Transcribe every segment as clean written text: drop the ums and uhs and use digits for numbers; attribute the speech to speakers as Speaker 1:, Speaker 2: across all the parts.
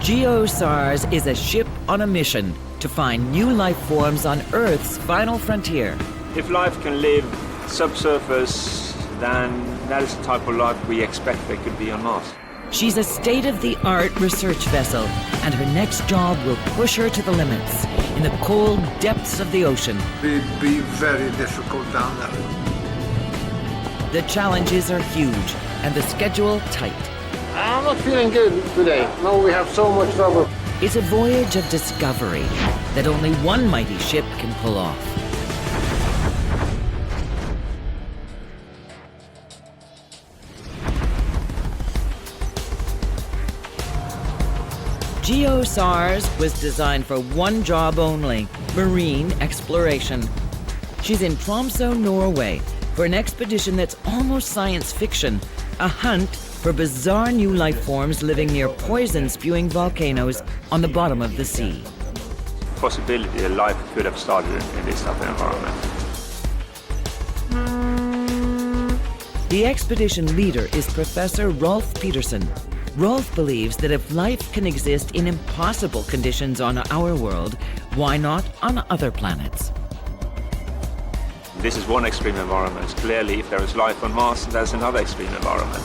Speaker 1: Sars is a ship on a mission to find new life forms on Earth's final frontier.
Speaker 2: If life can live subsurface, then that is the type of life we expect there could be on Mars.
Speaker 1: She's a state-of-the-art research vessel, and her next job will push her to the limits in the cold depths of the ocean.
Speaker 3: It'd be very difficult down there.
Speaker 1: The challenges are huge, and the schedule tight.
Speaker 4: I'm not feeling good today. No, we have so much trouble.
Speaker 1: It's a voyage of discovery that only one mighty ship can pull off. Sars was designed for one job only: marine exploration. She's in Tromsø, Norway, for an expedition that's almost science fiction, a hunt for bizarre new life forms living near poison-spewing volcanoes on the bottom of the sea.
Speaker 2: Possibility that life could have started in this type of environment.
Speaker 1: The expedition leader is Professor Rolf Peterson. Rolf believes that if life can exist in impossible conditions on our world, why not on other planets?
Speaker 2: This is one extreme environment. Clearly, if there is life on Mars, there's another extreme environment.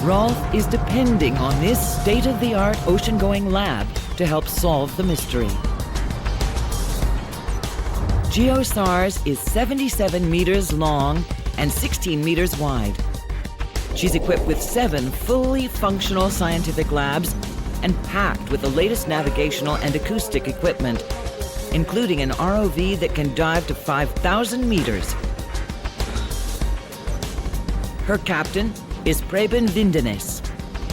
Speaker 1: Rolf is depending on this state-of-the-art ocean-going lab to help solve the mystery. Sars is 77 meters long and 16 meters wide. She's equipped with 7 fully functional scientific labs and packed with the latest navigational and acoustic equipment, including an ROV that can dive to 5,000 meters. Her captain is Preben Vindenes.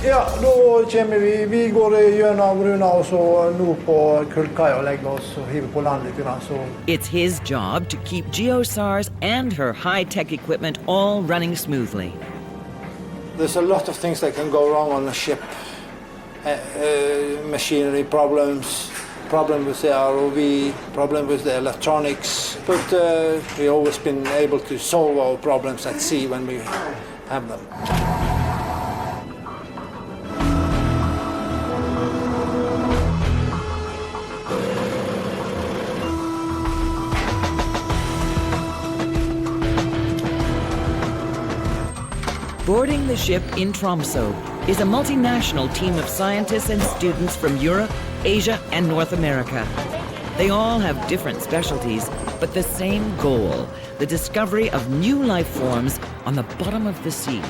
Speaker 5: Ja, då kommer vi går gjennom bruna och så nu på kullkaja och lägger oss och hiver på land lite grann så.
Speaker 1: It's his job to keep Sars and her high-tech equipment all running smoothly.
Speaker 5: There's a lot of things that can go wrong on a ship. Machinery problems, problem with the ROV, problem with the electronics. But we've always been able to solve our problems at sea when we have them.
Speaker 1: Boarding the ship in Tromsø is a multinational team of scientists and students from Europe, Asia, and North America. They all have different specialties, but the same goal: the discovery of new life forms on the bottom of the sea.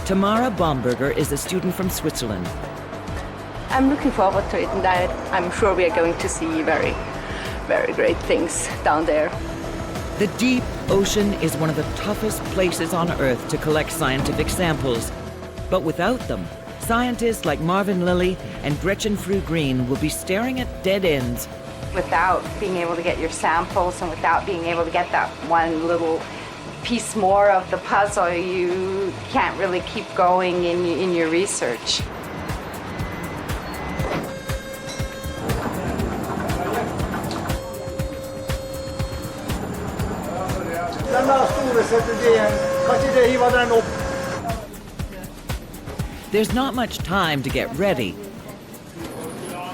Speaker 1: Tamara Bomberger is a student from Switzerland.
Speaker 6: I'm looking forward to it, and I'm sure we are going to see very, very great things down there.
Speaker 1: The deep ocean is one of the toughest places on Earth to collect scientific samples. But without them, scientists like Marvin Lilly and Gretchen Fru Green will be staring at dead ends.
Speaker 6: Without being able to get your samples and without being able to get that one little piece more of the puzzle, you can't really keep going in your research.
Speaker 1: There's not much time to get ready.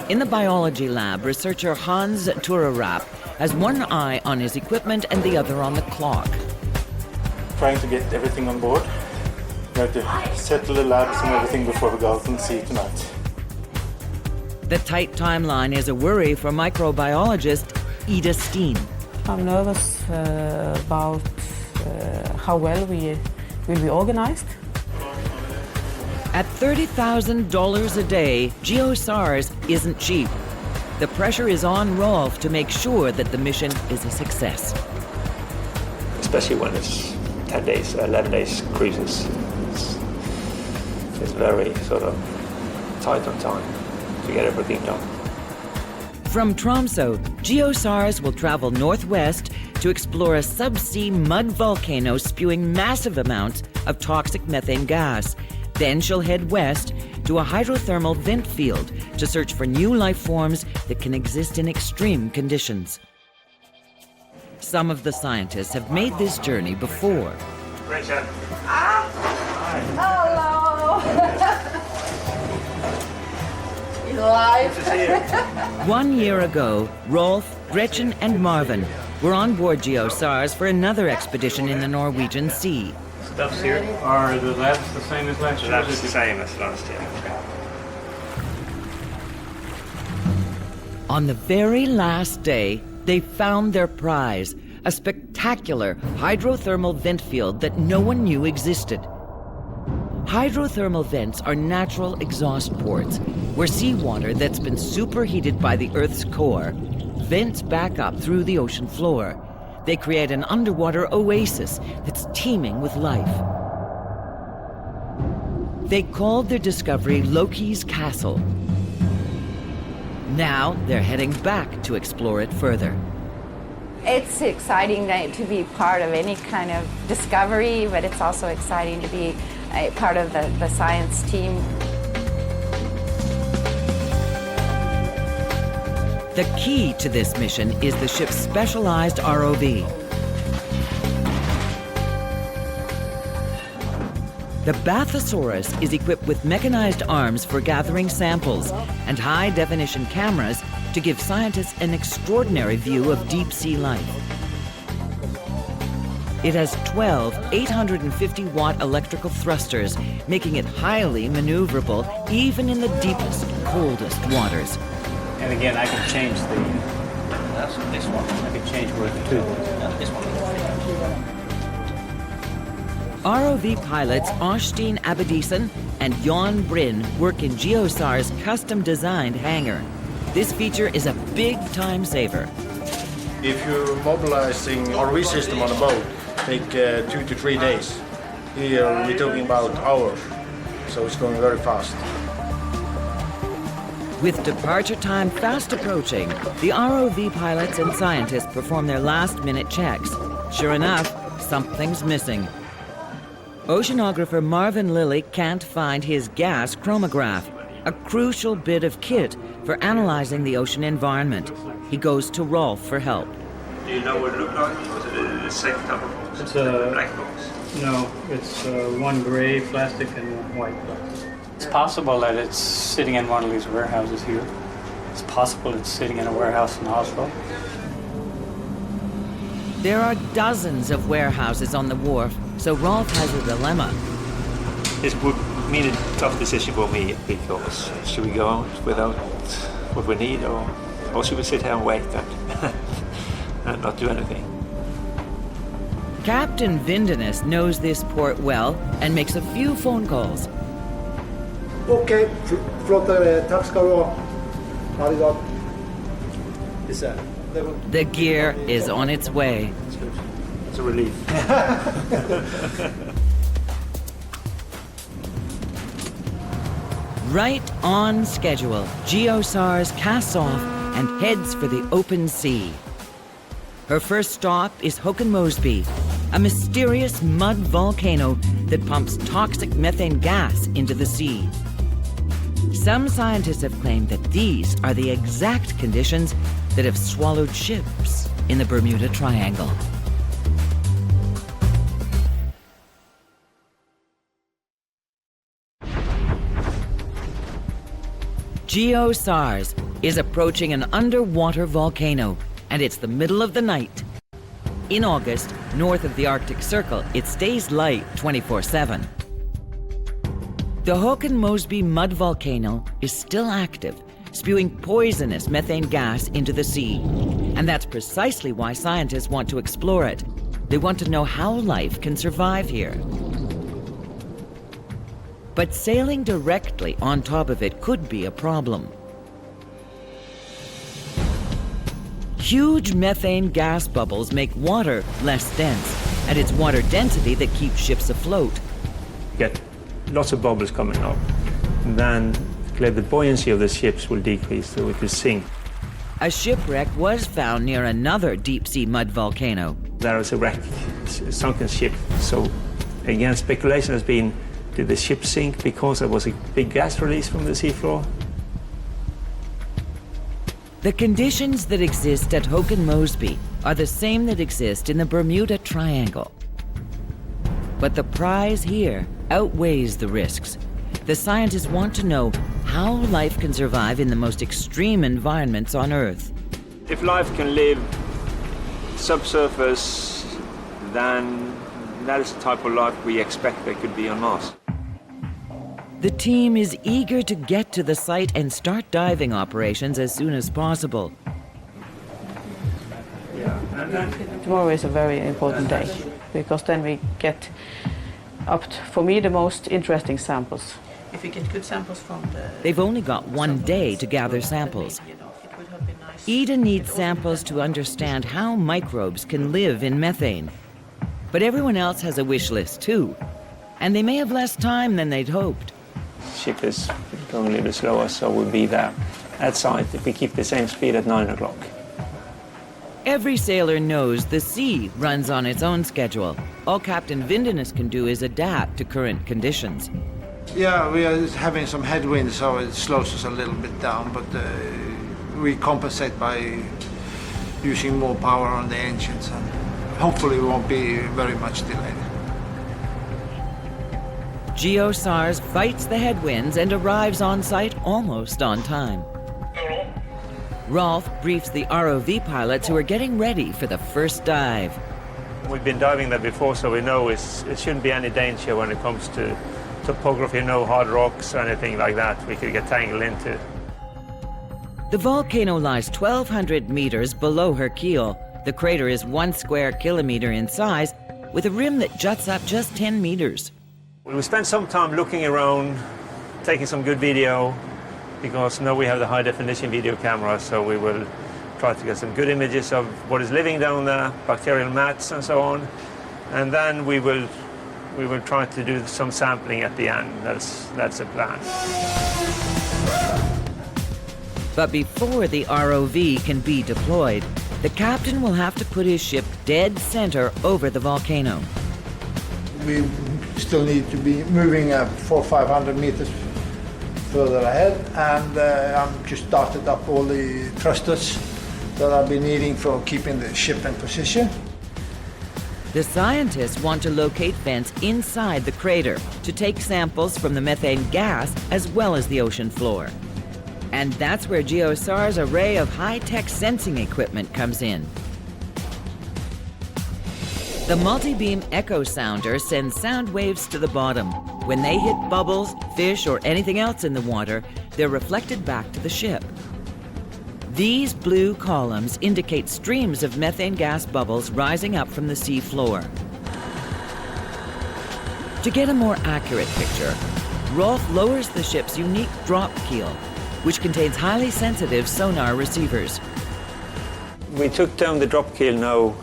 Speaker 1: In the biology lab, researcher Hans Turarap has one eye on his equipment and the other on the clock.
Speaker 7: Trying to get everything on board. We have to settle the labs and everything before we go out and see tonight.
Speaker 1: The tight timeline is a worry for microbiologist Ida Steen.
Speaker 8: I'm nervous about how well we will be organized.
Speaker 1: At $30,000 a day, Sars isn't cheap. The pressure is on Rolf to make sure that the mission is a success.
Speaker 2: Especially when it's 10 days, 11 days cruises. It's very sort of tight on time to get everything done.
Speaker 1: From Tromsø, Sars will travel northwest to explore a subsea mud volcano spewing massive amounts of toxic methane gas. Then she'll head west to a hydrothermal vent field to search for new life forms that can exist in extreme conditions. Some of the scientists have made this journey before.
Speaker 2: Rachel.
Speaker 6: Hello. He's alive.
Speaker 1: 1 year ago, Rolf, Gretchen, and Marvin were on board Sars for another expedition in the Norwegian Sea.
Speaker 2: Stuff's here.
Speaker 7: Are the labs the same as last year?
Speaker 2: That's the same as last year.
Speaker 1: On the very last day, they found their prize, a spectacular hydrothermal vent field that no one knew existed. Hydrothermal vents are natural exhaust ports where seawater that's been superheated by the Earth's core vents back up through the ocean floor. They create an underwater oasis that's teeming with life. They called their discovery Loki's Castle. Now they're heading back to explore it further.
Speaker 6: It's exciting to be part of any kind of discovery, but it's also exciting to be a part of the science team.
Speaker 1: The key to this mission is the ship's specialized ROV. The Bathosaurus is equipped with mechanized arms for gathering samples and high-definition cameras to give scientists an extraordinary view of deep-sea life. It has 12 850-watt electrical thrusters, making it highly maneuverable even in the deepest, coldest waters.
Speaker 9: And again, I can change that's this one. I can change where the tube is. This one.
Speaker 1: ROV pilots Arstein Abedisen and Jan Bryn work in Sars' custom-designed hangar. This feature is a big time saver.
Speaker 4: If you're mobilizing ROV system on a boat, take 2 to 3 days. Here we're talking about hours, so it's going very fast.
Speaker 1: With departure time fast approaching, the ROV pilots and scientists perform their last-minute checks. Sure enough, something's missing. Oceanographer Marvin Lilly can't find his gas chromatograph, a crucial bit of kit for analyzing the ocean environment. He goes to Rolf for help.
Speaker 2: Do you know what it looked like? Was it the same type of box?
Speaker 10: It's a
Speaker 2: black box.
Speaker 10: No, it's one gray plastic and one white plastic.
Speaker 9: It's possible that it's sitting in one of these warehouses here. It's possible it's sitting in a warehouse in Oslo.
Speaker 1: There are dozens of warehouses on the wharf, so Rolf has a dilemma.
Speaker 2: This would mean a tough decision for me, because should we go out without what we need, or should we sit here and wait and not do anything?
Speaker 1: Captain Vindenes knows this port well and makes a few phone calls.
Speaker 5: Okej, flott. Tack ska du ha. Ha det gott.
Speaker 1: The gear is on its way.
Speaker 2: It's a relief.
Speaker 1: Right on schedule, Sars casts off and heads for the open sea. Her first stop is Håkon Mosby, a mysterious mud volcano that pumps toxic methane gas into the sea. Some scientists have claimed that these are the exact conditions that have swallowed ships in the Bermuda Triangle. Sars is approaching an underwater volcano, and it's the middle of the night. In August, north of the Arctic Circle, it stays light 24/7. The Håkon Mosby mud volcano is still active, spewing poisonous methane gas into the sea. And that's precisely why scientists want to explore it. They want to know how life can survive here. But sailing directly on top of it could be a problem. Huge methane gas bubbles make water less dense, and it's water density that keeps ships afloat.
Speaker 2: Get lots of bubbles coming up, then the buoyancy of the ships will decrease, so it will sink.
Speaker 1: A shipwreck was found near another deep-sea mud volcano.
Speaker 2: There was a wreck, a sunken ship. So again, speculation has been, did the ship sink because there was a big gas release from the seafloor?
Speaker 1: The conditions that exist at Håkon Mosby are the same that exist in the Bermuda Triangle. But the prize here outweighs the risks. The scientists want to know how life can survive in the most extreme environments on Earth.
Speaker 2: If life can live subsurface, then that is the type of life we expect there could be on Mars.
Speaker 1: The team is eager to get to the site and start diving operations as soon as possible.
Speaker 8: Tomorrow is a very important day because then we get for me, the most interesting samples.
Speaker 11: If we get good samples from the...
Speaker 1: They've only got one day to gather samples. Ida needs samples to understand how microbes can live in methane. But everyone else has a wish list too, and they may have less time than they'd hoped.
Speaker 2: The ship is going a little bit slower, so we'll be there at site if we keep the same speed at 9 o'clock.
Speaker 1: Every sailor knows the sea runs on its own schedule. All Captain Vindenus can do is adapt to current conditions.
Speaker 5: Yeah, we are having some headwinds, so it slows us a little bit down, but we compensate by using more power on the engines, and hopefully we won't be very much delayed.
Speaker 1: Sars fights the headwinds and arrives on site almost on time. Rolf briefs the ROV pilots who are getting ready for the first dive.
Speaker 2: We've been diving there before, so we know it shouldn't be any danger when it comes to topography, no hard rocks or anything like that we could get tangled into.
Speaker 1: The volcano lies 1,200 meters below her keel. The crater is 1 square kilometer in size, with a rim that juts up just 10 meters.
Speaker 2: We spent some time looking around, taking some good video, because now we have the high-definition video camera, so we will try to get some good images of what is living down there, bacterial mats and so on, and then we will try to do some sampling at the end. That's the plan.
Speaker 1: But before the ROV can be deployed, the captain will have to put his ship dead center over the volcano.
Speaker 5: We still need to be moving 400 or 500 meters further ahead, and I'm just started up all the thrusters that I've been needing for keeping the ship in position.
Speaker 1: The scientists want to locate vents inside the crater to take samples from the methane gas as well as the ocean floor. And that's where Sars' array of high-tech sensing equipment comes in. The multi-beam echo sounder sends sound waves to the bottom. When they hit bubbles, fish, or anything else in the water, they're reflected back to the ship. These blue columns indicate streams of methane gas bubbles rising up from the sea floor. To get a more accurate picture, Rolf lowers the ship's unique drop keel, which contains highly sensitive sonar receivers.
Speaker 2: We took down the drop keel now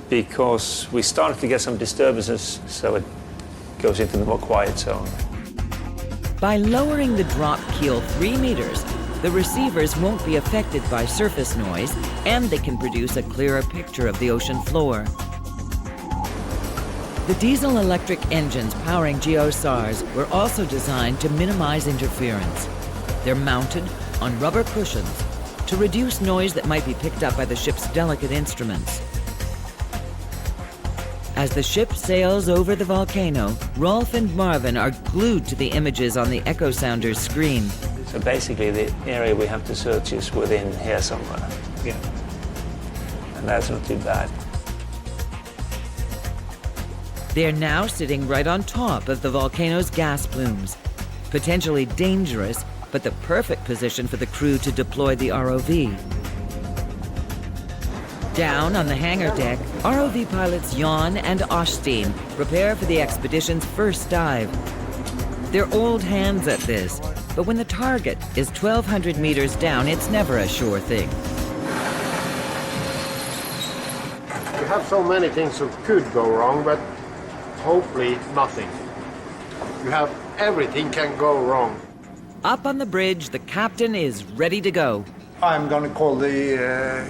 Speaker 2: because we started to get some disturbances, so it goes into the more quiet zone.
Speaker 1: By lowering the drop keel 3 meters, the receivers won't be affected by surface noise, and they can produce a clearer picture of the ocean floor. The diesel-electric engines powering Sars were also designed to minimize interference. They're mounted on rubber cushions to reduce noise that might be picked up by the ship's delicate instruments. As the ship sails over the volcano, Rolf and Marvin are glued to the images on the echo sounder's screen.
Speaker 2: So basically the area we have to search is within here somewhere. Yeah. And that's not too bad.
Speaker 1: They're now sitting right on top of the volcano's gas plumes. Potentially dangerous, but the perfect position for the crew to deploy the ROV. Down on the hangar deck, ROV pilots Jan and Osteen prepare for the expedition's first dive. They're old hands at this, but when the target is 1,200 meters down, it's never a sure thing.
Speaker 12: We have so many things that could go wrong, but hopefully nothing. You have everything can go wrong.
Speaker 1: Up on the bridge, the captain is ready to go.
Speaker 5: I'm going to call the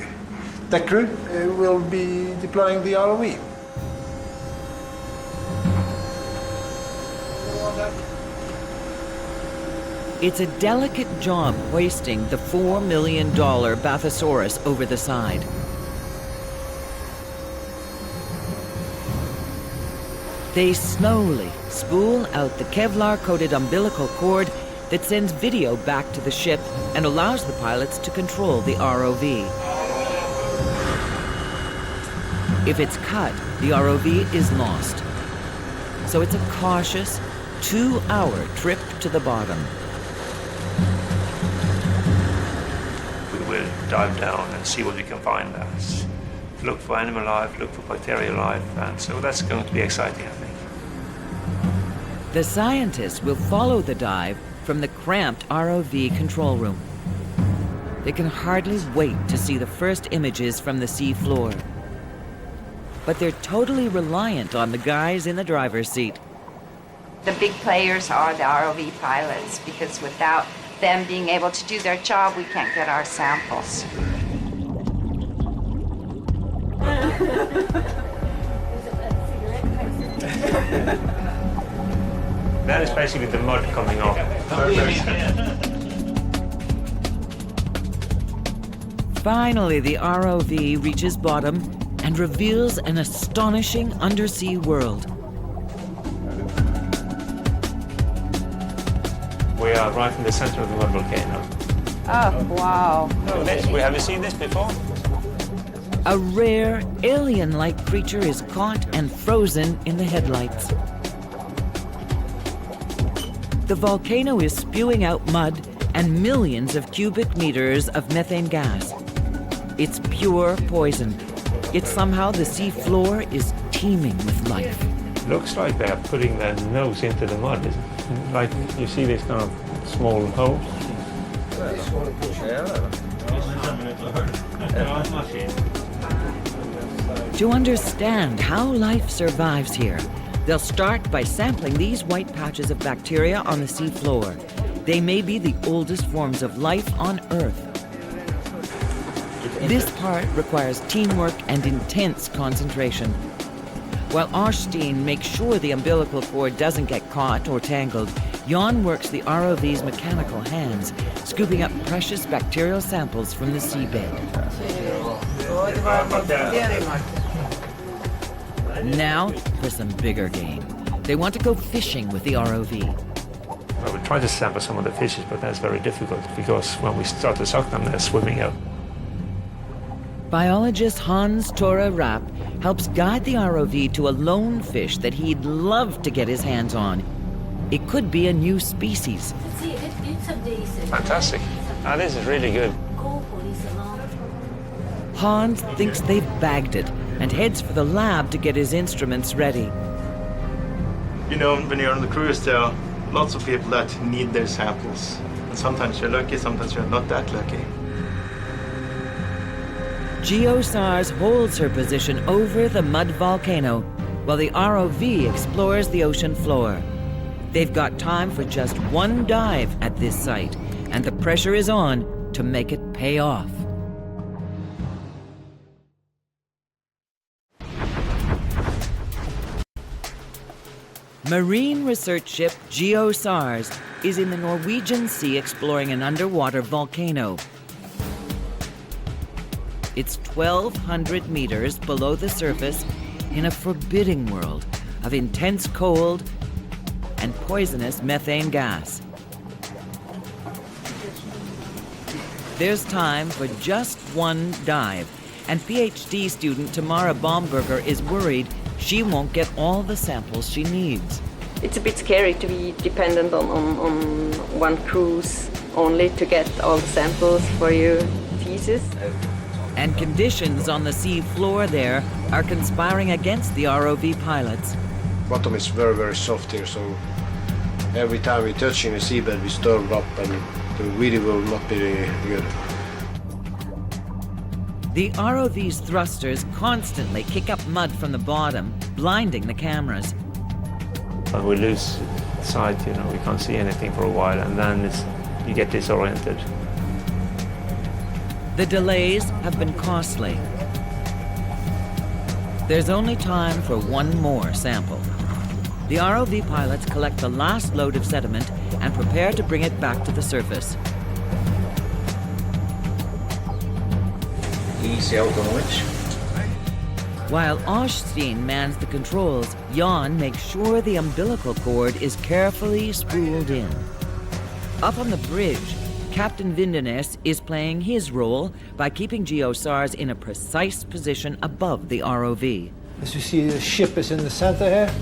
Speaker 5: deck crew. We'll be deploying the ROV.
Speaker 1: It's a delicate job hoisting the $4 million Bathosaurus over the side. They slowly spool out the Kevlar-coated umbilical cord that sends video back to the ship and allows the pilots to control the ROV. If it's cut, the ROV is lost. So it's a cautious 2-hour trip to the bottom.
Speaker 2: We will dive down and see what we can find there. Look for animal life, look for bacterial life, and so that's going to be exciting, I think.
Speaker 1: The scientists will follow the dive from the cramped ROV control room. They can hardly wait to see the first images from the sea floor. But they're totally reliant on the guys in the driver's seat.
Speaker 6: The big players are the ROV pilots, because without them being able to do their job, we can't get our samples.
Speaker 2: That is basically the mud coming off.
Speaker 1: Finally, the ROV reaches bottom and reveals an astonishing undersea world.
Speaker 2: We are right in the center of the mud volcano.
Speaker 6: Oh, wow.
Speaker 2: Have you seen this before?
Speaker 1: A rare, alien-like creature is caught and frozen in the headlights. The volcano is spewing out mud and millions of cubic meters of methane gas. It's pure poison. Yet somehow the sea floor is teeming with life.
Speaker 2: Looks like they're putting their nose into the mud. Like you see these kind of small holes.
Speaker 1: To understand how life survives here, they'll start by sampling these white patches of bacteria on the sea floor. They may be the oldest forms of life on Earth. This part requires teamwork and intense concentration. While Austin makes sure the umbilical cord doesn't get caught or tangled, Jan works the ROV's mechanical hands, scooping up precious bacterial samples from the seabed. Now for some bigger game. They want to go fishing with the ROV.
Speaker 2: Well, we try to sample some of the fishes, but that's very difficult because when we start to suck them, they're swimming out.
Speaker 1: Biologist Hans Tore Rapp helps guide the ROV to a lone fish that he'd love to get his hands on. It could be a new species.
Speaker 2: Fantastic. This is really good.
Speaker 1: Hans thinks they've bagged it and heads for the lab to get his instruments ready.
Speaker 7: You know, when you're on the cruise, there are lots of people that need their samples. And sometimes you're lucky, sometimes you're not that lucky.
Speaker 1: Sars holds her position over the mud volcano while the ROV explores the ocean floor. They've got time for just one dive at this site, and the pressure is on to make it pay off. Marine research ship Sars is in the Norwegian Sea exploring an underwater volcano. It's 1,200 meters below the surface in a forbidding world of intense cold and poisonous methane gas. There's time for just one dive, and PhD student Tamara Baumberger is worried she won't get all the samples she needs.
Speaker 13: It's a bit scary to be dependent on one cruise only to get all the samples for your thesis.
Speaker 1: And conditions on the sea floor there are conspiring against the ROV pilots.
Speaker 12: Bottom is very, very soft here, so every time we touch in the seabed, we stir it up, and the really will not be good.
Speaker 1: The ROV's thrusters constantly kick up mud from the bottom, blinding the cameras.
Speaker 2: When we lose sight, you know, we can't see anything for a while, and then you get disoriented.
Speaker 1: The delays have been costly. There's only time for one more sample. The ROV pilots collect the last load of sediment and prepare to bring it back to the surface.
Speaker 14: Easy out on which.
Speaker 1: While Øystein mans the controls, Jan makes sure the umbilical cord is carefully spooled in. Up on the bridge, Captain Vindenes is playing his role by keeping Sars in a precise position above the ROV.
Speaker 5: As you see, the ship is in the center here,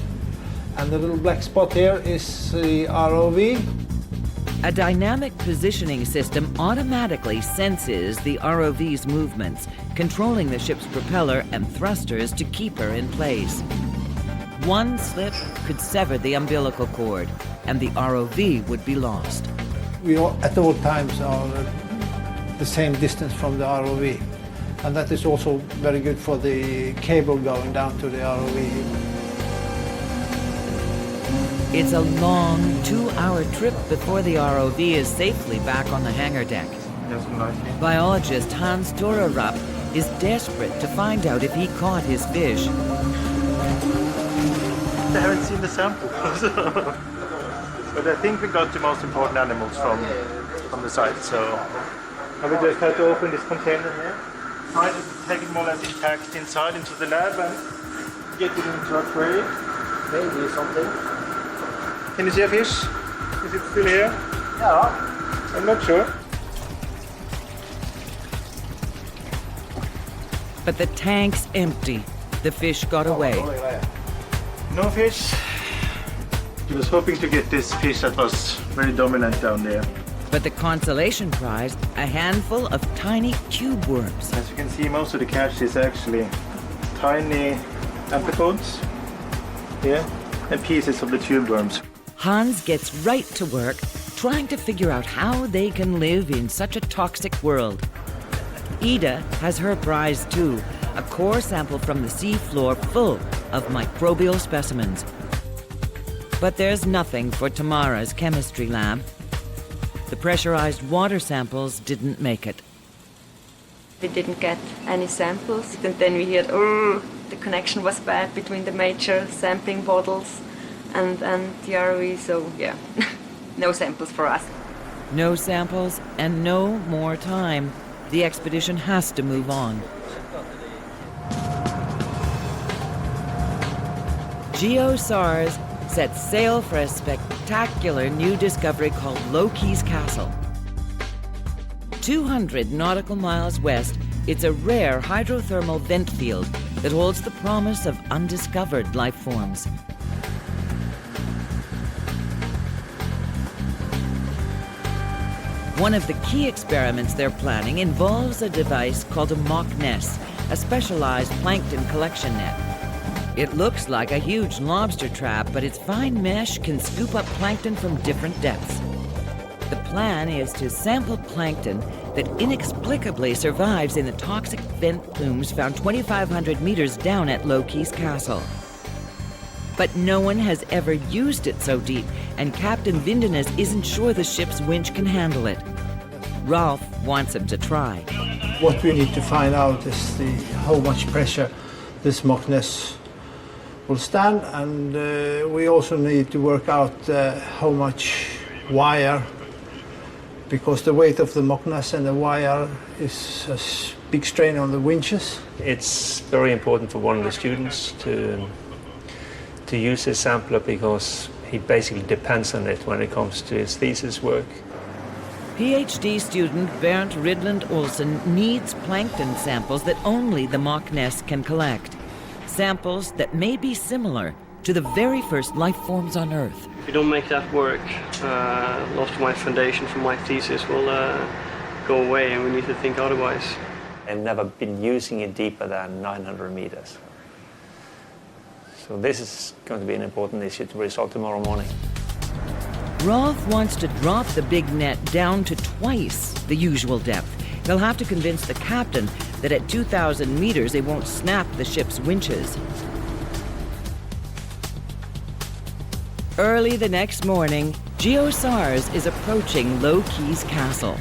Speaker 5: and the little black spot here is the ROV.
Speaker 1: A dynamic positioning system automatically senses the ROV's movements, controlling the ship's propeller and thrusters to keep her in place. One slip could sever the umbilical cord, and the ROV would be lost.
Speaker 5: We at all times are the same distance from the ROV, and that is also very good for the cable going down to the ROV.
Speaker 1: It's a long 2-hour trip before the ROV is safely back on the hangar deck. Biologist Hans Torerapp is desperate to find out if he caught his fish.
Speaker 7: I haven't seen the sample, but I think we got the most important animals from the site. So I will just have to open this container here, try to take it more or less intact inside into the lab and get it into our aquarium. Maybe something. Can you see a fish? Is it still here? Yeah. I'm not sure.
Speaker 1: But the tank's empty. The fish got away.
Speaker 7: No fish. I was hoping to get this fish that was very dominant down there.
Speaker 1: But the consolation prize, a handful of tiny cube worms.
Speaker 7: As you can see, most of the catch is actually tiny amphipods here and pieces of the tube worms.
Speaker 1: Hans gets right to work trying to figure out how they can live in such a toxic world. Ida has her prize too, a core sample from the sea floor full of microbial specimens. But there's nothing for Tamara's chemistry lab. The pressurized water samples didn't make it.
Speaker 13: We didn't get any samples, and then we heard, oh, the connection was bad between the major sampling bottles and the ROV, so yeah, no samples for us.
Speaker 1: No samples and no more time. The expedition has to move on. Sars sets sail for a spectacular new discovery called Loki's Castle. 200 nautical miles west, it's a rare hydrothermal vent field that holds the promise of undiscovered life forms. One of the key experiments they're planning involves a device called a mock ness, a specialized plankton collection net. It looks like a huge lobster trap, but its fine mesh can scoop up plankton from different depths. The plan is to sample plankton that inexplicably survives in the toxic vent plumes found 2,500 meters down at Loki's castle. But no one has ever used it so deep, and Captain Vindenes isn't sure the ship's winch can handle it. Ralph wants him to try.
Speaker 5: What we need to find out is how much pressure this mock ness will stand, and we also need to work out how much wire, because the weight of the mock ness and the wire is a big strain on the winches.
Speaker 2: It's very important for one of the students to use his sampler because he basically depends on it when it comes to his thesis work.
Speaker 1: PhD student Bernd Rydland Olsen needs plankton samples that only the mock ness can collect. Samples that may be similar to the very first life forms on Earth.
Speaker 10: If you don't make that work, a lot of my foundation for my thesis will go away, and we need to think otherwise.
Speaker 2: I've never been using it deeper than 900 meters. So this is going to be an important issue to resolve tomorrow morning.
Speaker 1: Rolf wants to drop the big net down to twice the usual depth. They'll have to convince the captain that at 2,000 meters it won't snap the ship's winches. Early the next morning, Sars is approaching Loki's castle.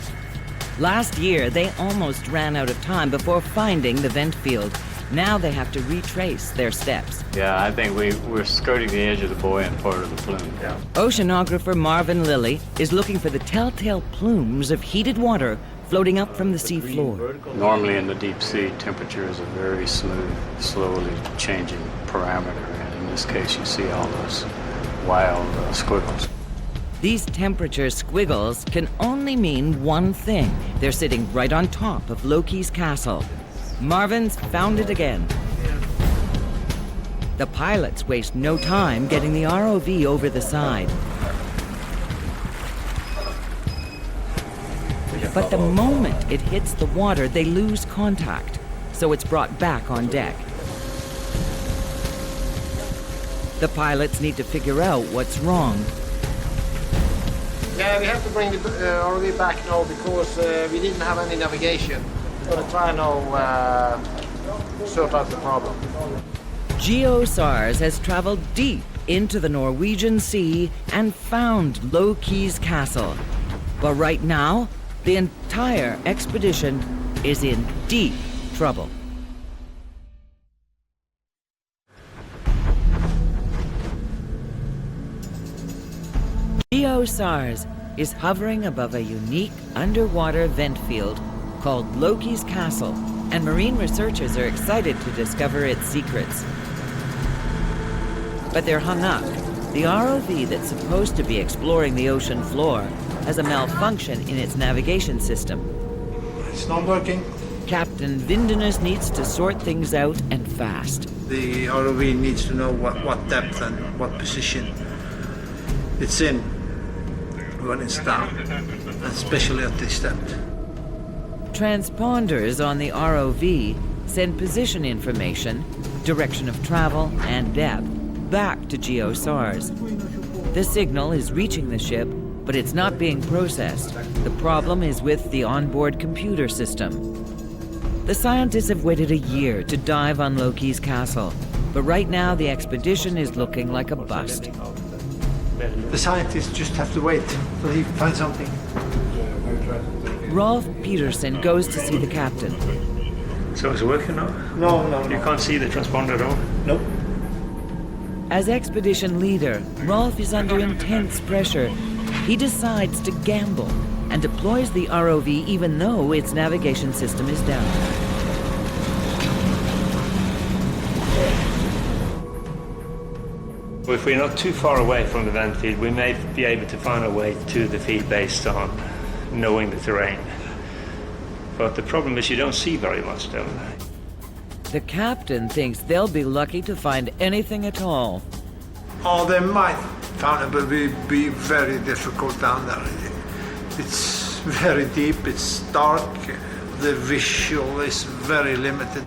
Speaker 1: Last year, they almost ran out of time before finding the vent field. Now they have to retrace their steps.
Speaker 9: Yeah, I think we're skirting the edge of the buoyant part of the plume. Yeah.
Speaker 1: Oceanographer Marvin Lilly is looking for the telltale plumes of heated water floating up from the sea floor.
Speaker 9: Normally in the deep sea, temperature is a very smooth, slowly changing parameter, and in this case you see all those wild squiggles.
Speaker 1: These temperature squiggles can only mean one thing. They're sitting right on top of Loki's castle. Marvin's found it again. The pilots waste no time getting the ROV over the side. But the moment it hits the water, they lose contact, so it's brought back on deck. The pilots need to figure out what's wrong.
Speaker 12: Yeah, we have to bring the ROV back now because we didn't have any navigation. We're going to try now sort out the problem.
Speaker 1: Sars has traveled deep into the Norwegian Sea and found Loki's castle. But right now, the entire expedition is in deep trouble. Sars is hovering above a unique underwater vent field called Loki's Castle, and marine researchers are excited to discover its secrets. But they're hung up. The ROV that's supposed to be exploring the ocean floor has a malfunction in its navigation system.
Speaker 5: It's not working.
Speaker 1: Captain Vindenus needs to sort things out, and fast.
Speaker 5: The ROV needs to know what depth and what position it's in when it's down, especially at this depth.
Speaker 1: Transponders on the ROV send position information, direction of travel, and depth back to Sars. The signal is reaching the ship, but it's not being processed. The problem is with the onboard computer system. The scientists have waited a year to dive on Loki's castle, but right now the expedition is looking like a bust.
Speaker 5: The scientists just have to wait till he finds something.
Speaker 1: Rolf Peterson goes to see the captain.
Speaker 2: So it's working now?
Speaker 5: No.
Speaker 2: You can't see the transponder at all?
Speaker 5: Nope.
Speaker 1: As expedition leader, Rolf is under intense pressure. He decides to gamble and deploys the ROV even though its navigation system is down.
Speaker 2: If we're not too far away from the vent field, we may be able to find a way to the field based on knowing the terrain. But the problem is you don't see very much down there.
Speaker 1: The captain thinks they'll be lucky to find anything at all.
Speaker 5: Oh, they might find it, but it will be very difficult down there. It's very deep, it's dark, the visual is very limited.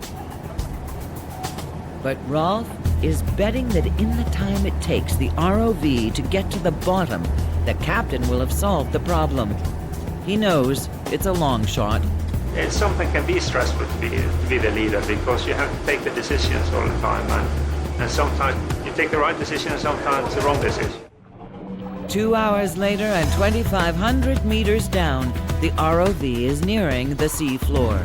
Speaker 1: But Rolf is betting that in the time it takes the ROV to get to the bottom, the captain will have solved the problem. He knows it's a long shot.
Speaker 2: It's something can be stressful to be the leader because you have to take the decisions all the time, and sometimes you take the right decision and sometimes the wrong decision.
Speaker 1: 2 hours later and 2,500 meters down, the ROV is nearing the sea floor.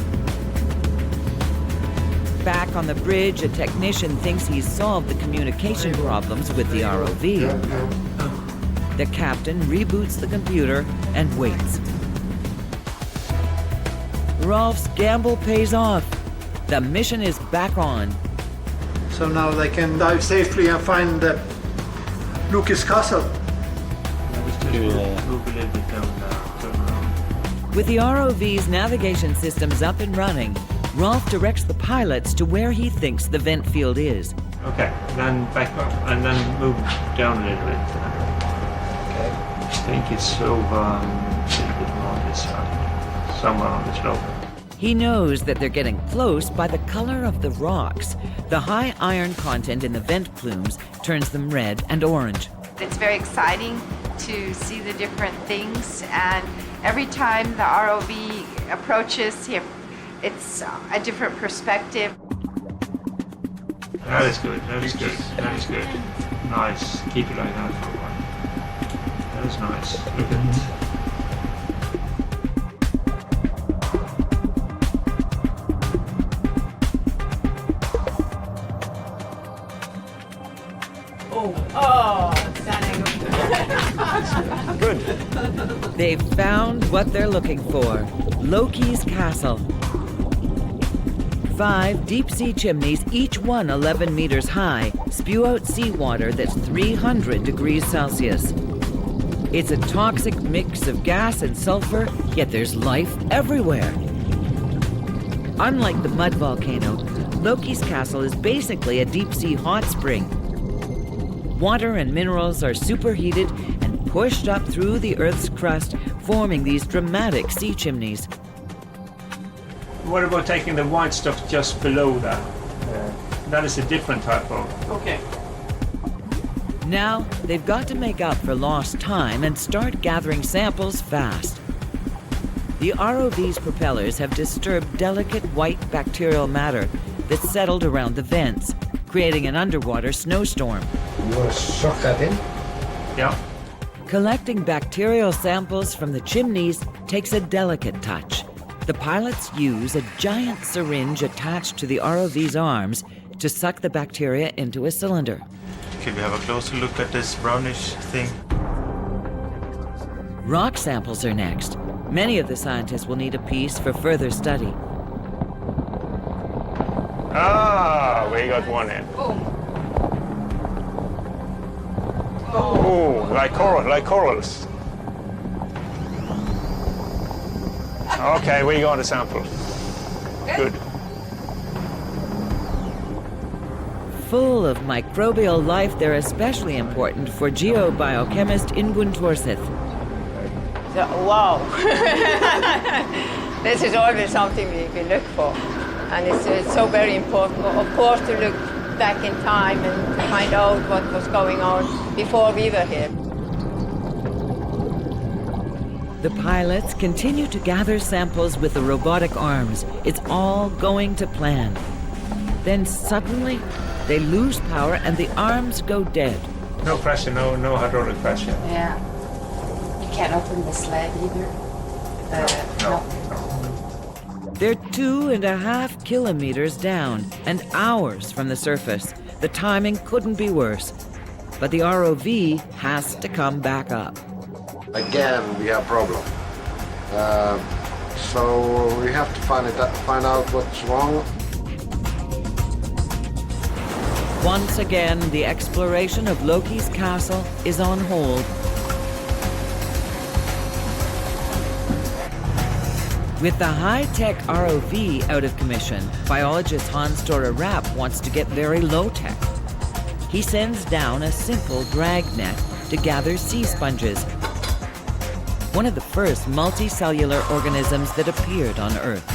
Speaker 1: Back on the bridge, a technician thinks he's solved the communication problems with the ROV. The captain reboots the computer and waits. Rolf's gamble pays off. The mission is back on.
Speaker 5: So now they can dive safely and find Loki's castle.
Speaker 1: With the ROV's navigation systems up and running, Rolf directs the pilots to where he thinks the vent field is.
Speaker 2: Okay, then back up and then move down a little bit. Okay. I think it's over a little bit more on this side, somewhere on the slope.
Speaker 1: He knows that they're getting close by the color of the rocks. The high iron content in the vent plumes turns them red and orange.
Speaker 6: It's very exciting to see the different things, and every time the ROV approaches here, it's a different perspective.
Speaker 2: That is good, that is good, that is good. Nice, keep it like that for a while. That is nice, look at it.
Speaker 1: They've found what they're looking for, Loki's castle. 5 deep-sea chimneys, each one 11 meters high, spew out seawater that's 300 degrees Celsius. It's a toxic mix of gas and sulfur, yet there's life everywhere. Unlike the mud volcano, Loki's castle is basically a deep-sea hot spring. Water and minerals are superheated and pushed up through the Earth's crust, forming these dramatic sea chimneys.
Speaker 2: What about taking the white stuff just below that? That is a different type of...
Speaker 11: Okay.
Speaker 1: Now, they've got to make up for lost time and start gathering samples fast. The ROV's propellers have disturbed delicate white bacterial matter that's settled around the vents, creating an underwater snowstorm.
Speaker 12: You want to suck that in?
Speaker 2: Yeah.
Speaker 1: Collecting bacterial samples from the chimneys takes a delicate touch. The pilots use a giant syringe attached to the ROV's arms to suck the bacteria into a cylinder.
Speaker 7: Can we have a closer look at this brownish thing?
Speaker 1: Rock samples are next. Many of the scientists will need a piece for further study.
Speaker 2: Ah, we got one in. Oh, like corals. Okay, we got a sample. Good.
Speaker 1: Full of microbial life, they're especially important for geobiochemist Ingunn Thorseth.
Speaker 14: Wow! This is always something we look for. And it's so very important, of course, to look back in time and find out what was going on before we were here.
Speaker 1: The pilots continue to gather samples with the robotic arms. It's all going to plan. Then suddenly, they lose power and the arms go dead.
Speaker 2: No pressure, no hydraulic pressure.
Speaker 6: Yeah. You can't open the sled either. No.
Speaker 1: They're 2.5 kilometers down and hours from the surface. The timing couldn't be worse. But the ROV has to come back up.
Speaker 12: Again, we have a problem. So we have to find out what's wrong.
Speaker 1: Once again, the exploration of Loki's castle is on hold. With the high-tech ROV out of commission, biologist Hans Tore Rapp wants to get very low-tech. He sends down a simple drag net to gather sea sponges, one of the first multicellular organisms that appeared on Earth.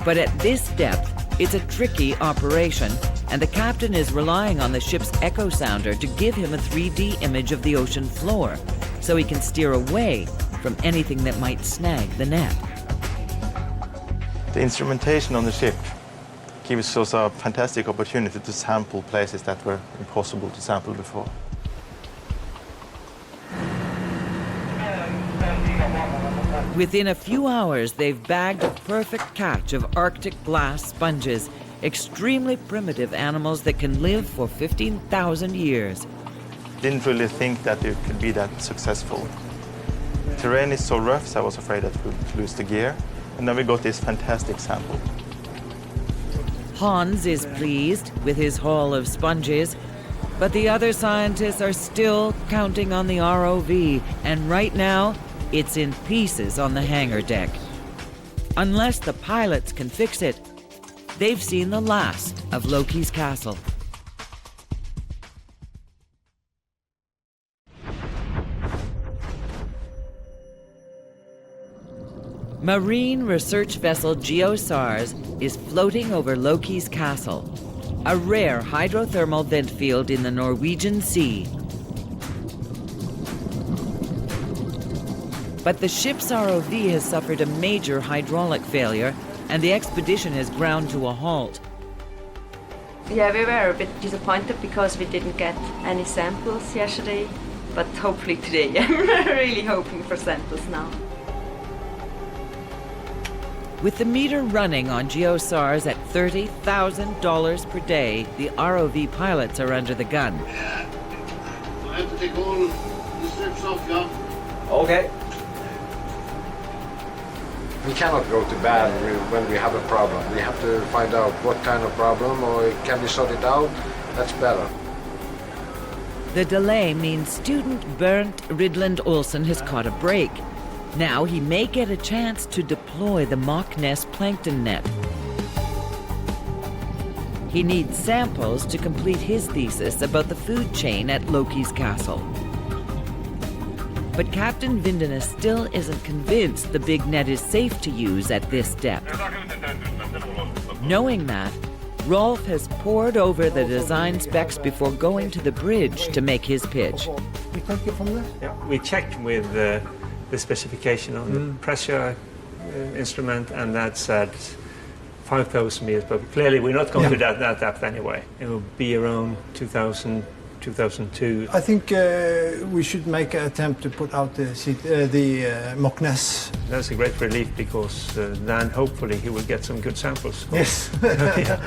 Speaker 1: But at this depth, it's a tricky operation, and the captain is relying on the ship's echo sounder to give him a 3D image of the ocean floor, so he can steer away from anything that might snag the net.
Speaker 7: The instrumentation on the ship gives us a fantastic opportunity to sample places that were impossible to sample before.
Speaker 1: Within a few hours, they've bagged a perfect catch of Arctic glass sponges, extremely primitive animals that can live for 15,000 years.
Speaker 7: Didn't really think that it could be that successful. Terrain is so rough, so I was afraid that we would lose the gear. And then we got this fantastic sample.
Speaker 1: Hans is pleased with his haul of sponges, but the other scientists are still counting on the ROV, and right now, it's in pieces on the hangar deck. Unless the pilots can fix it, they've seen the last of Loki's castle. Marine research vessel Sars is floating over Loki's castle, a rare hydrothermal vent field in the Norwegian Sea. But the ship's ROV has suffered a major hydraulic failure, and the expedition has ground to a halt.
Speaker 13: Yeah, we were a bit disappointed because we didn't get any samples yesterday, but hopefully today. I'm really hoping for samples now.
Speaker 1: With the meter running on Sars at $30,000 per day, the ROV pilots are under the gun.
Speaker 12: I have to take all the strips off, yeah?
Speaker 15: Okay.
Speaker 12: We cannot go to bed when we have a problem. We have to find out what kind of problem, or can we sort it out? That's better.
Speaker 1: The delay means student Bernt Rydland Olsen has caught a break. Now he may get a chance to deploy the Mach Ness plankton net. He needs samples to complete his thesis about the food chain at Loki's castle. But Captain Vindenes still isn't convinced the big net is safe to use at this depth. Knowing that, Rolf has pored over the design specs before going to the bridge to make his pitch.
Speaker 5: We take it from there?
Speaker 2: Yeah, we checked with the specification on the pressure instrument, and that's at 5,000 meters, but clearly we're not going to that depth anyway. It will be around 2000, 2002.
Speaker 5: I think we should make an attempt to put out the Mach Ness.
Speaker 2: That's a great relief, because then hopefully he will get some good samples.
Speaker 5: Yes.
Speaker 2: Yeah.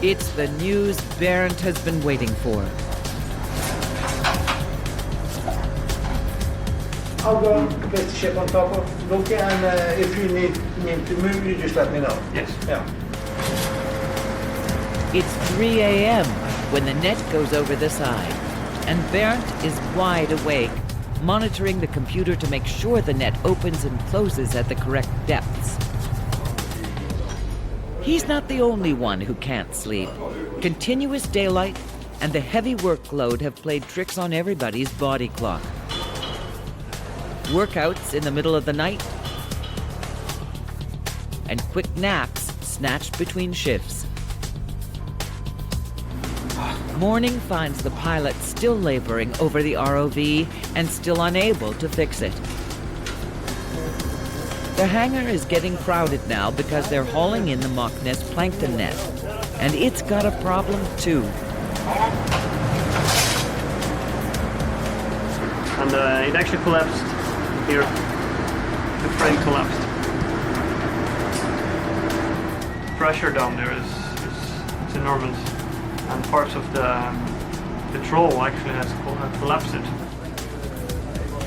Speaker 1: It's the news Bernd has been waiting for.
Speaker 5: I'll go get the ship on top of Loki, and if you need me to move, you just let me know.
Speaker 2: Yes.
Speaker 5: Yeah.
Speaker 1: It's 3 a.m. when the net goes over the side, and Bernd is wide awake, monitoring the computer to make sure the net opens and closes at the correct depths. He's not the only one who can't sleep. Continuous daylight and the heavy workload have played tricks on everybody's body clock. Workouts in the middle of the night, and quick naps snatched between shifts. Morning finds the pilot still laboring over the ROV and still unable to fix it. The hangar is getting crowded now because they're hauling in the Mach Ness plankton net, and it's got a problem too.
Speaker 10: And it actually collapsed here. The frame collapsed. Pressure down there is enormous, and parts of the troll actually has collapsed it.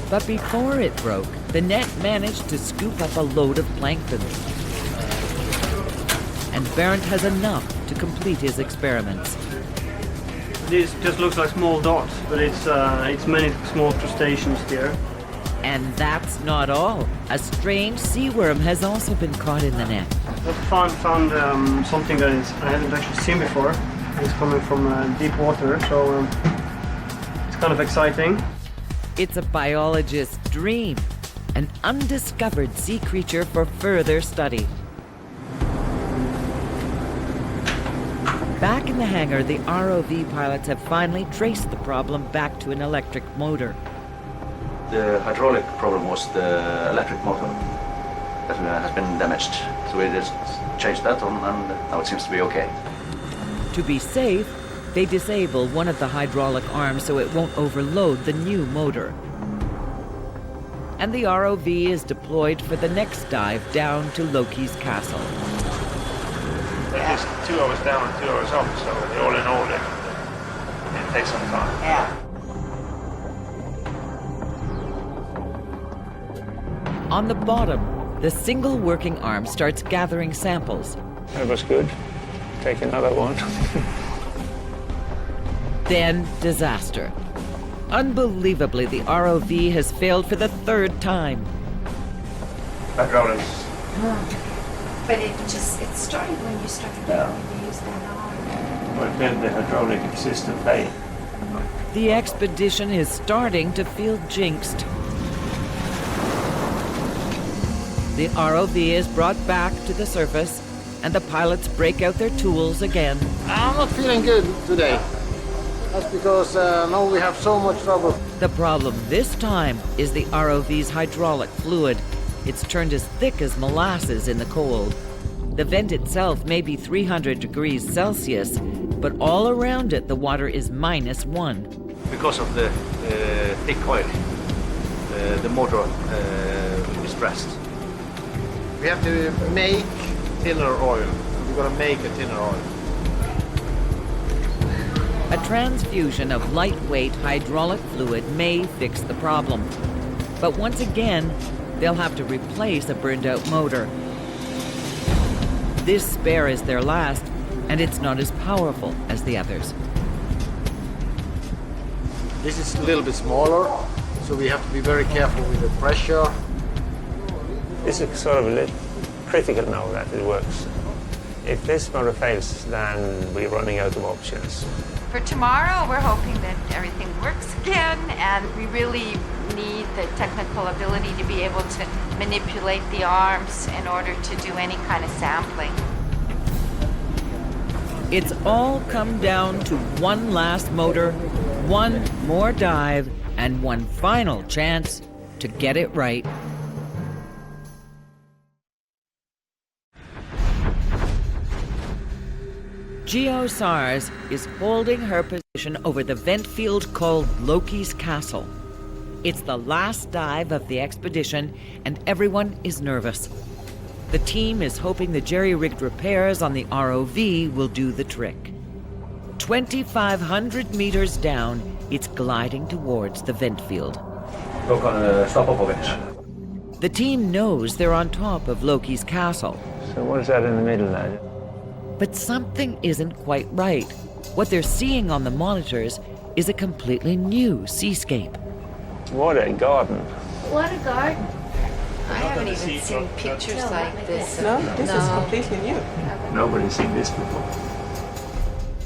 Speaker 1: But before it broke, the net managed to scoop up a load of plankton. And Bernd has enough to complete his experiments.
Speaker 10: This just looks like small dots, but it's many small crustaceans here.
Speaker 1: And that's not all. A strange sea worm has also been caught in the net.
Speaker 10: I found something that I haven't actually seen before. It's coming from deep water, so it's kind of exciting.
Speaker 1: It's a biologist's dream, an undiscovered sea creature for further study. Back in the hangar, the ROV pilots have finally traced the problem back to an electric motor.
Speaker 15: The hydraulic problem was the electric motor that has been damaged. So we just changed that on, and now it seems to be okay.
Speaker 1: To be safe, they disable one of the hydraulic arms so it won't overload the new motor. And the ROV is deployed for the next dive down to Loki's castle.
Speaker 2: It's 2 hours down and 2 hours up, so all in all, it takes some time.
Speaker 1: Yeah. On the bottom, the single working arm starts gathering samples.
Speaker 2: That was good. Take another one.
Speaker 1: Then disaster. Unbelievably, the ROV has failed for the 3rd time.
Speaker 2: Hydraulics.
Speaker 6: But it started when you started to use that arm.
Speaker 2: But then the hydraulic system failed.
Speaker 1: The expedition is starting to feel jinxed. The ROV is brought back to the surface, and the pilots break out their tools again.
Speaker 12: I'm not feeling good today. That's because now we have so much trouble.
Speaker 1: The problem this time is the ROV's hydraulic fluid. It's turned as thick as molasses in the cold. The vent itself may be 300 degrees Celsius, but all around it the water is -1.
Speaker 15: Because of the thick oil, the motor is stressed.
Speaker 12: We have to make thinner oil. We're going to make a thinner oil.
Speaker 1: A transfusion of lightweight hydraulic fluid may fix the problem. But once again, they'll have to replace a burned-out motor. This spare is their last, and it's not as powerful as the others.
Speaker 12: This is a little bit smaller, so we have to be very careful with the pressure.
Speaker 2: This is sort of a little critical now that it works. If this motor fails, then we're running out of options.
Speaker 6: For tomorrow, we're hoping that everything works again, and we really need the technical ability to be able to manipulate the arms in order to do any kind of sampling.
Speaker 1: It's all come down to one last motor, one more dive, and one final chance to get it right. Sars is holding her position over the vent field called Loki's castle. It's the last dive of the expedition, and everyone is nervous. The team is hoping the jerry-rigged repairs on the ROV will do the trick. 2,500 meters down, it's gliding towards the vent field.
Speaker 15: Håkon, stop up a bit.
Speaker 1: The team knows they're on top of Loki's castle.
Speaker 2: So what is that in the middle now?
Speaker 1: But something isn't quite right. What they're seeing on the monitors is a completely new seascape.
Speaker 2: What a garden.
Speaker 6: What a garden. I haven't even seen pictures like this.
Speaker 11: No, this is completely new.
Speaker 2: Nobody's seen this before.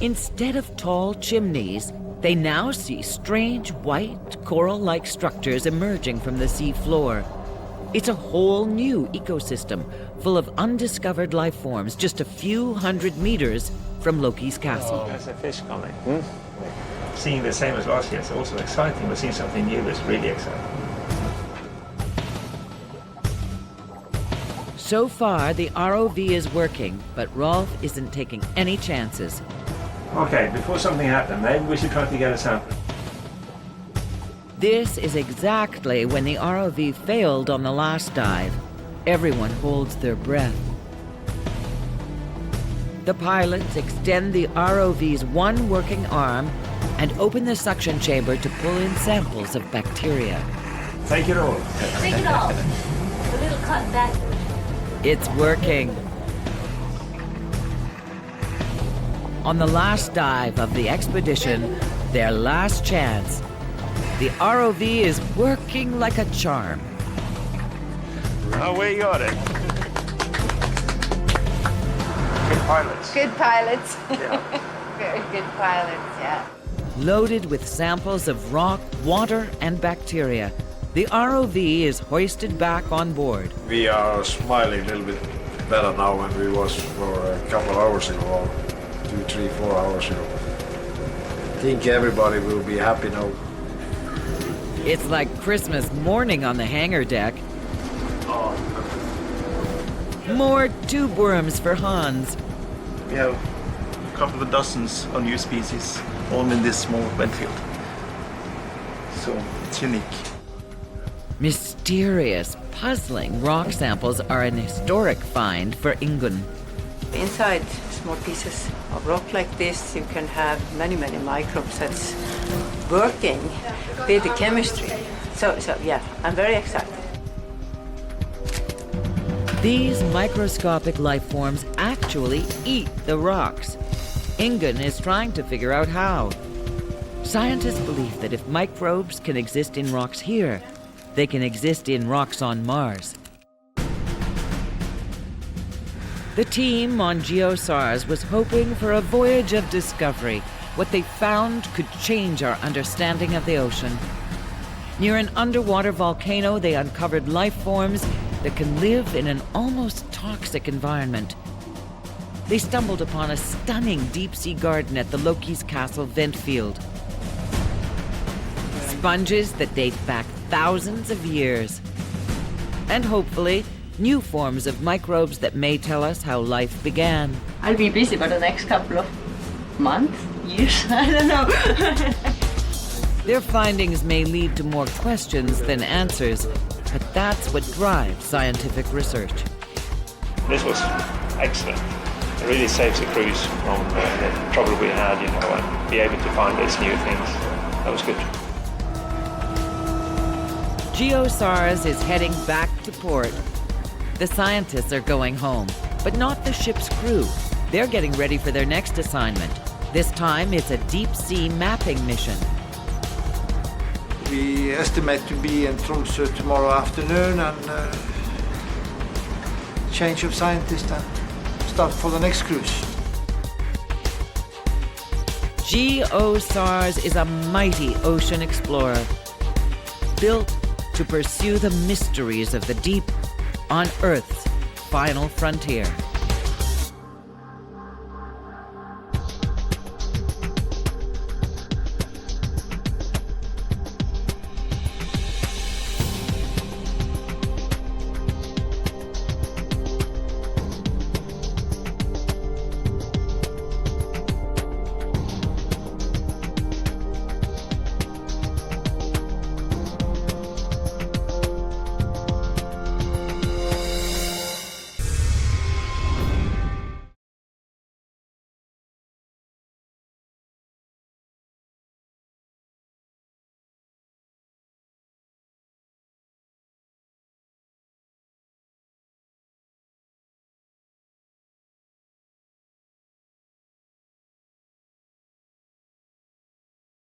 Speaker 1: Instead of tall chimneys, they now see strange white coral-like structures emerging from the sea floor. It's a whole new ecosystem full of undiscovered life forms just a few hundred meters from Loki's castle.
Speaker 2: There's a fish coming. Seeing the same as last year is also exciting, but seeing something new is really exciting.
Speaker 1: So far, the ROV is working, but Rolf isn't taking any chances.
Speaker 2: Okay, before something happens, maybe we should try to get a sample.
Speaker 1: This is exactly when the ROV failed on the last dive. Everyone holds their breath. The pilots extend the ROV's one working arm and open the suction chamber to pull in samples of bacteria.
Speaker 2: Take it all.
Speaker 16: Take it all. A little cut back.
Speaker 1: It's working. On the last dive of the expedition, their last chance, the ROV is working like a charm.
Speaker 2: Oh, we got it. Good pilots.
Speaker 6: Good pilots.
Speaker 2: Yeah.
Speaker 6: Very good pilots, yeah.
Speaker 1: Loaded with samples of rock, water, and bacteria, the ROV is hoisted back on board.
Speaker 17: We are smiling a little bit better now than we was for a couple of hours ago, 2, 3, 4 hours ago. I think everybody will be happy now.
Speaker 1: It's like Christmas morning on the hangar deck. More tube worms for Hans.
Speaker 7: We have a couple of dozens of new species, all in this small vent field. So it's unique.
Speaker 1: Mysterious, puzzling rock samples are an historic find for Ingunn.
Speaker 18: Inside small pieces of rock like this, you can have many microbes that's working with the chemistry. So yeah, I'm very excited.
Speaker 1: These microscopic life forms actually eat the rocks. Ingunn is trying to figure out how. Scientists believe that if microbes can exist in rocks here, they can exist in rocks on Mars. The team on Sars was hoping for a voyage of discovery. What they found could change our understanding of the ocean. Near an underwater volcano, they uncovered life forms that can live in an almost toxic environment. They stumbled upon a stunning deep-sea garden at the Loki's castle vent field. Sponges that date back thousands of years. And hopefully, new forms of microbes that may tell us how life began.
Speaker 11: I'll be busy for the next couple of months, years, I don't know.
Speaker 1: Their findings may lead to more questions than answers, but that's what drives scientific research.
Speaker 2: This was excellent. It really saves the cruise from the trouble we had, and be able to find these new things. That was good.
Speaker 1: Sars is heading back to port. The scientists are going home, but not the ship's crew. They're getting ready for their next assignment. This time, it's a deep-sea mapping mission.
Speaker 5: We estimate to be in Tromsø tomorrow afternoon and change of scientists and start for the next cruise.
Speaker 1: Sars is a mighty ocean explorer, built to pursue the mysteries of the deep on Earth's final frontier.